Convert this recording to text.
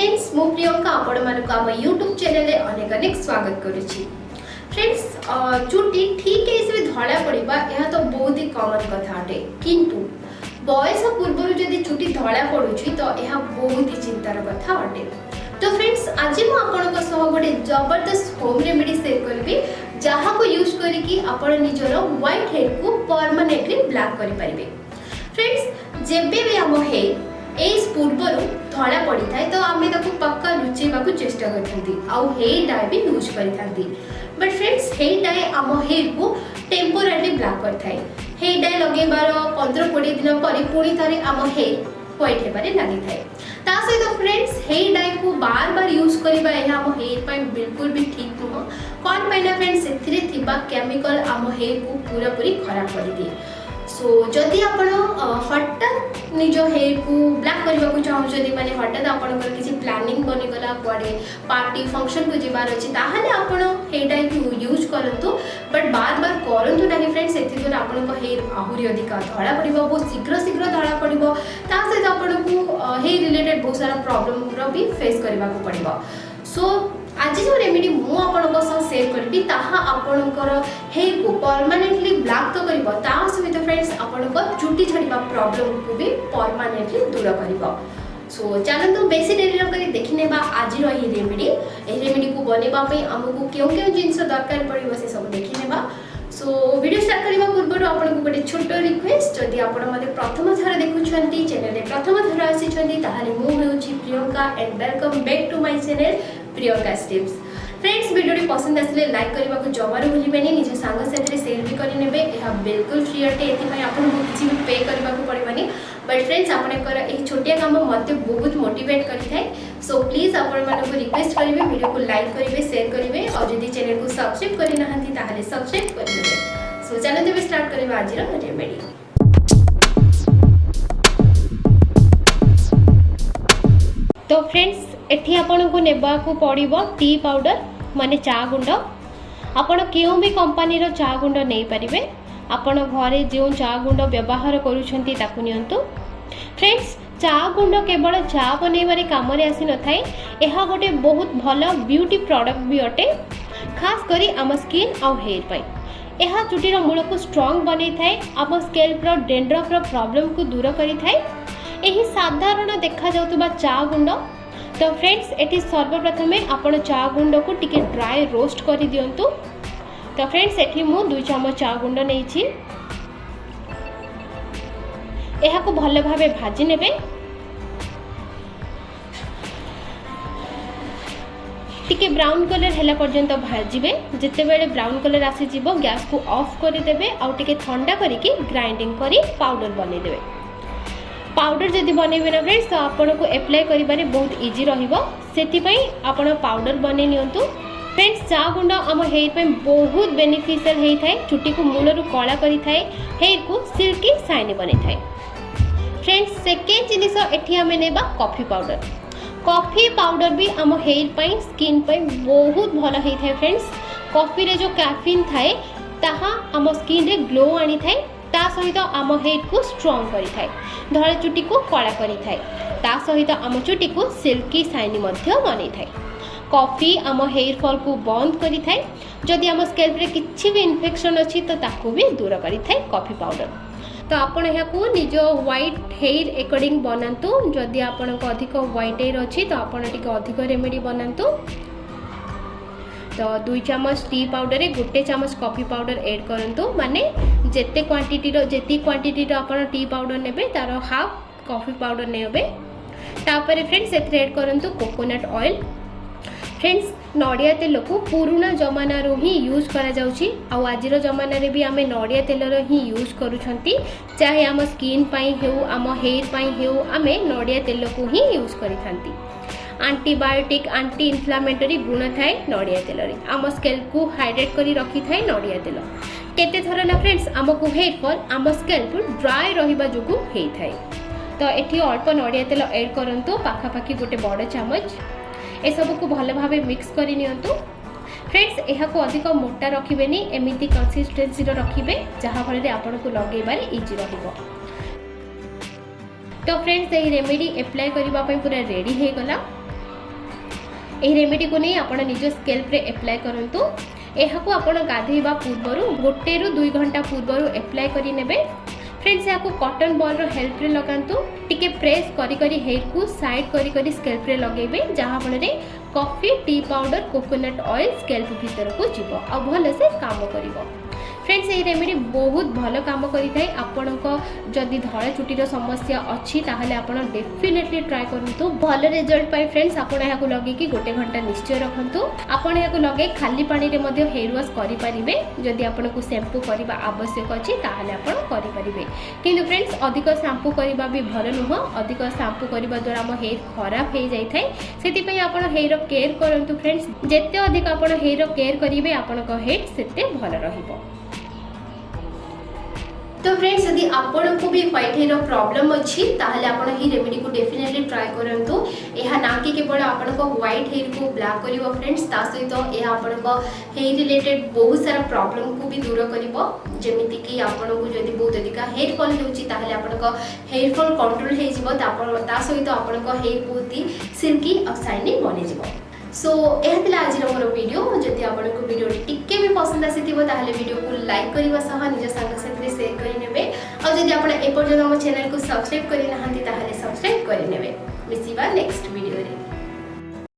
Friends मु प्रियंका आपण मानक आम यूट्यूब चैनल रे अनेक अनेक स्वागत करुछि। फ्रेंड्स चुटी ठीक है धड़ा पड़वा यह तो बहुत ही कॉमन कथा अटे, किंतु बयस पूर्व जदि चुटी धड़ा पड़ुछि तो यह बहुत ही चिंतार कथा अटे। तो फ्रेंड्स आज मु आपनक सह गोटे जबरदस्त होम रेमेडी शेयर करबी जहाँ को यूज करिकी आपण निजर व्हाइट हेयर को परमानेंटली ब्लैक करि परिबे। फ्रेंड्स जेबे भी हम हेयर एज पूर्वर धड़ा पड़ी थाए तो आम पक्का लुचेबा चेष्टा करेयर डाई भी यूज करी। बट फ्रेंड्स हेयर डाई आम हेयर को टेम्पोरारी ब्लैक करए। हेयर डाई लगेबार 15-20 दिन पर पुणी थे आम हेयर व्हाइट होबारे लगी थाए। ता सहित फ्रेंड्स हेयर डाई को बार बार यूज करबा आम हेयर पर बिल्कुल भी ठीक नुह। कौन पाइना फ्रेंड्स से केमिकल आम हेयर को पूरा पूरी खराब कर दिए। सो जदि आपण हठात निज हेयर को ब्लैक करने को चाहते माने हठात आपंकर किसी प्लानिंग बनीगला कुआडे पार्टी फंक्शन को जीवार अच्छी ताहले आपण हेयर डाई को यूज करंतु। बट बार बार करंतु नहीं फ्रेंड्स, से द्वारा आपण हेयर आहुरी अधिक धड़ा पड़ो, बहुत शीघ्र शीघ्र धड़ा पड़ो। ता सहित आपण को हेयर रिलेटेड बहुत सारा प्रॉब्लम भी फेस करने को पड़ो। सो आज जो रेमेडी मु आपनको शेयर करबी ताहा आपनकर हेयर को परमानेंटली ब्लैक तो करिवो, ता सहित फ्रेंड्स आपनकर चुटी छड़िबा प्रॉब्लम को भी परमानेंटली दूर करिवो। सो चलंतु बेसी देरी न करी देखिनेबा आज रो ही रेमेडी। ए रेमेडी को बनेबा पई हमकु केउ जिंस दरकार पड़िबो से सब देखिनेबा। सो वीडियो स्टार्ट करबा पूर्व आपनको गोटे छोट रिक्वेस्ट, जदि आपण मते प्रथम थर देखुछंती चैनल रे प्रथम थर आसीछंती ताहाले मु हेउची Priyanka and welcome back to my channel Priyanka tips. Friends video पसंद आसले लाइक करने को जमार भूलें, निज सांग साथी शेयर भी करेंगे। यह बिल्कुल फ्री अटे, ये आपको किसी भी पे करने को पड़ेनि। बट फ्रेंड्स आपंकर यह छोटिया काम मत बहुत मोटिवेट करें। सो प्लीज आपण रिक्वेस्ट करेंगे वीडियो को लाइक करेंगे, शेयर करेंगे और जब चैनल को सब्सक्राइब करना सब्सक्राइब करेंगे। सो चलते भी स्टार्ट करवा आज रेमेडी। तो फ्रेंड्स एठी आपन को नेबा को पड़िबो टी पाउडर माने चा गुंड। आपण केउ भी कंपनी रो चा गुंड नै परिबे। आपण घरे जो चा गुंड व्यवहार करूछंती ताकु नियंतु। फ्रेंड्स चा गुंड केवल चा बनेबारे काम रे आसी न थाए, एहा गोटे बहुत भलो ब्यूटी प्रोडक्ट भी अटे, खास करी आम स्किन आ हेयर पई। एहा चुटीर मूल को स्ट्रांग बनै थाए, आम स्कैल्प रो डेंड्रफ रो प्रॉब्लम को दूर करि थाए। एही साधारण देखा जाउतबा चा गुंड। तो फ्रेंड्स एटी सर्वप्रथमे आपण चा गुंड को टिके ड्राई रोस्ट करि दियंतु। तो फ्रेंड्स एठी मु 2 चम्मच चा गुंड नेछि, एहा को भले भाबे भाजी नेबे। टिके ब्राउन कलर हैला पर्यंत भाजीबे। जेते बेले ब्राउन कलर आसी जिवो गैस को ऑफ करि देबे आ टिके ठंडा करिकि ग्राइंडिंग करी पाउडर बनै देबे। पाउडर जदि बनैबे ना फ्रेंड्स तो आपन को अप्लाई करिबारे बहुत इजी रहिबो, सेति पई आपन पाउडर बनै नियंतु। फ्रेंड्स चा गुंड आम हेयर पे बहुत बेनिफिशियल हेई थाए, चुटी को मूलरू कला करि थाए, हेयर को सिल्की शाइनी बनै थाए। फ्रेंड्स सेकेंड जिनिस एठी आमे नेबा कॉफी पाउडर। कॉफी पाउडर भी आम हेयर पे स्किन पे बहुत भलो हेई थाए। फ्रेंड्स कॉफी रे जो कैफीन थाए ताहा आम स्किन रे ग्लो आनी थाए, ता सहित आम हेयर को स्ट्रांग करि थाए, धड़ा चुटी को कला करि थाए, ता सहित आम चुटी को सिल्की शाइनी मध्य बनै थाए। कॉफी आम हेयर फॉल को बंद करि थाए, जदि आम स्कैल्प रे किछि भी इन्फेक्शन अछि तो ताकू भी दूर करि थाए कॉफी पाउडर। तो आपण यहा को निज व्हाइट हेयर अकॉर्डिंग बनांतु। जदि आपण को अधिक व्हाइट हेयर अछि तो आपण टिके अधिक रेमेडी बनांतु। तो 2 चम्मच टी पाउडर रे 1 चम्मच कॉफी पाउडर ऐड करंतु, माने जेते क्वांटिटी रो आपण टी पाउडर नेबे तार हाफ कॉफी पाउडर नेबे। तापर फ्रेंड्स एथरे ऐड करंतु कोकोनट ऑयल। फ्रेंड्स नड़िया तेल को पुराना जमाना रो ही यूज करा जाउची, आ आज रो जमाना रे भी आमे नड़िया तेल रो ही यूज करूछंती। चाहे आम स्किन पई हेउ आम हेयर पई हेउ आमे नड़िया तेल को ही यूज करि थांती। एंटीबायोटिक एंटी इन्फ्लामेटरी गुण थाए नड़िया तेल रे, आम स्कैल्प को हाइड्रेट करी रखी थाए नड़िया तेल। केते थर ना फ्रेंड्स आमको हेयर फॉल आम स्कैल्प ड्राई रहिबा जोगु हेई थाए। तो एठी अल्प नड़िया तेल ऐड करंतु, पाखापाखी गोटे बड़ चम्मच। ए सब को भल भाबे मिक्स करि नियंतु। फ्रेंड्स एहा को अधिक मोटा रखिबेनी, एमिति कंसिस्टेंसी रो रखिबे जहा फल रे आपन को लगेबारे इजी रहिबो। तो फ्रेंड्स यही रेमेडी अप्लाई करने पूरा रेडी हो गला। यही रेमेडी को नहीं आपण निज स्कैल्प रे अप्लाई करंतु। एहाको आपण गाधेबा पूर्वरु 1 ରୁ 2 घंटा पूर्वरु अप्लाई करि नेबे। फ्रेंड्स यहाँ कॉटन बॉल रो हेल्प रे लगांतु। टिके प्रेस करी करी हेयर को साइड करी करी स्कैल्प रे लगेबे, जहां फଳରେ coffee tea powder coconut oil scalp भीतर को जीवो आ भल से काम करिवो। फ्रेंड्स ये रेमेडी बहुत भल काम करिथाय। आपनको जदि धड़ा चुटीर समस्या अच्छी ताहले आपण डेफिनेटली ट्राई करंतु भल रिजल्ट पाई। फ्रेंड्स आपण यहाँ को लगे कि 1 घंटा निश्चय रखंतु। आपण यहाँ को लगे खाली पानी रे मध्ये हेयर वॉश करि परिबे। जदि आपनको शैम्पू करबा आवश्यक अछि ताहले आपण करि परिबे, किंतु फ्रेंड्स अधिक शैम्पू करबा भी भल नुह। अधिक शैम्पू करबा द्वारा हम हेयर खराब हो जाय थाय, सेति पई आपण हेयर केयर करंतु। फ्रेंड्स जेते अधिक आपण हेयर केयर करिवे आपनको हेयर सेते भल रहिबो। तो फ्रेंड्स यदि आपन को भी व्हाइट हेयर प्रॉब्लम अच्छी ताहले आपण ही रेमेडी को डेफिनेटली ट्राई करंतु। एहा ना कि केवल आपण को व्हाइट हेयर को ब्लैक करिवो फ्रेंड्स, ता सहित एहा आपण को हेयर रिलेटेड बहुत सारा प्रॉब्लम को भी दूर करिवो। जेमिति कि आपण को जदि बहुत अधिक हेयर फॉल होउची ताहले आपण को हेयर फॉल कंट्रोल हे जिवो। ता सहित आपण को हेयर बहुत ही सिल्की और शाइनी बनि जिवो। सो यह आज मोर वीडियो। जदि आपको वीडियो टिके भी पसंद आसीथिबो ताहले वीडियो को लाइक करबा सह निज संग साथी शेयर करि नेबे। और जदि आपण ए पर्यंत हम चैनल को सब्सक्राइब करि नाहंती ताहले सब्सक्राइब करि नेबे। मिसिबा नेक्स्ट वीडियो रे।